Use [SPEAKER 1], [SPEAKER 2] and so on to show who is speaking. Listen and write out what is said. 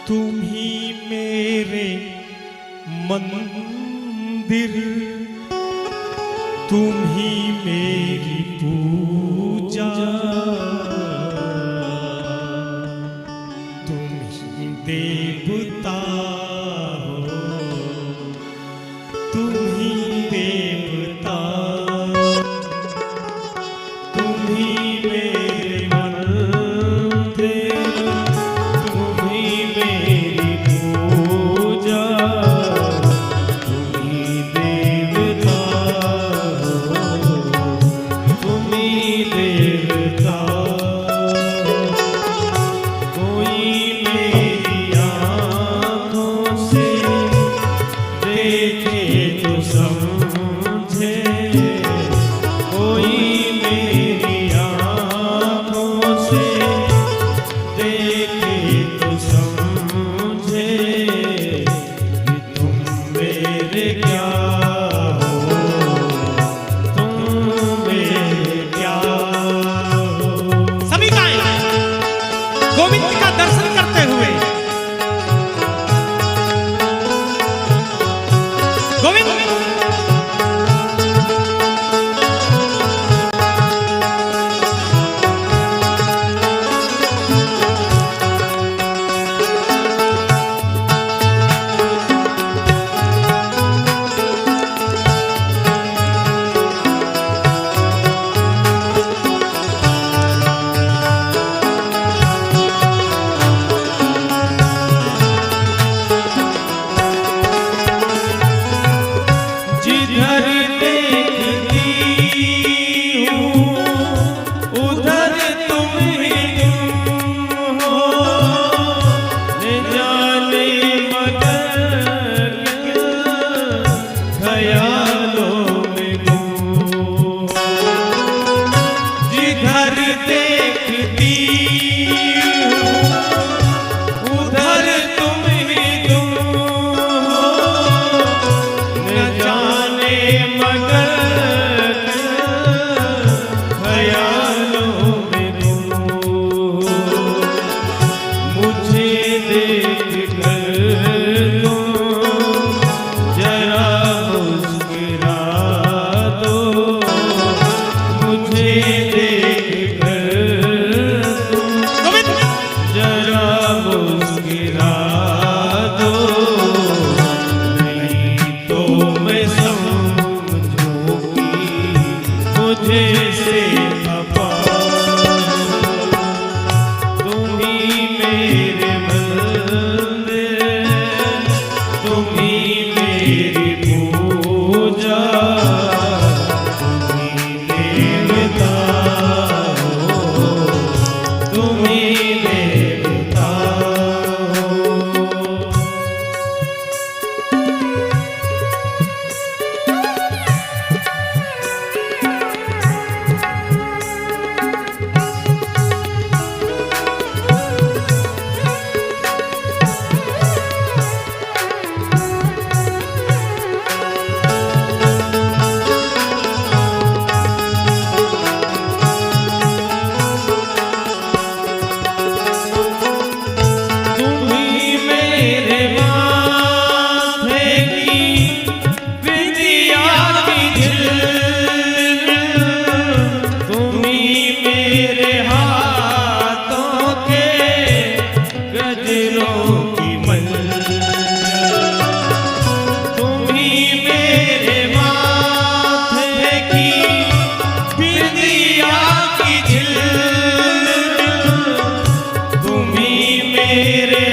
[SPEAKER 1] तुम ही मेरे मंदिर, तुम ही मेरी पूजा, तुम ही देवता हो, तुम ही देवता, तुम ही मेरे मंदिर, तुम ही मेरी पूजा, तुम ही देवता हो, तुम ही देवता। कोई मेरी आँखों से देखे तो समझे, कोई मेरी आँखों से देखे तो समझे कि तुम मेरे क्या हो, तुम मेरे क्या हो।
[SPEAKER 2] सभी गाएं गोविंद का दर्शन करते हुए। गोविंद
[SPEAKER 1] जिधर देखती हूँ उधर तुम ही तुम हो, न जाने मगर ख्यालों में गुम। जिधर देखती हूँ उधर तुम ही तुम हो, न जाने मगर ख्यालों में गुम। मुझे देख कर तुम जरा मुस्कुरा दो, मुझे देख कर तुम
[SPEAKER 2] गोविंद
[SPEAKER 1] जरा मुस्कुरा दो, नहीं तो मैं समझूंगी मुझे से खफा। तुम ही मेरे मंदिर, तुम ही मेरी पूजा, तुम ही देवता हो, तुम ही देवता हो। तुम ही मेरे माथे की बिंदिया की झिलमिल, तुम ही मेरे हाथों के गजरों की मंजिल, तुम ही मेरे माथे की बिंदिया की झिलमिल, तुम ही मेरे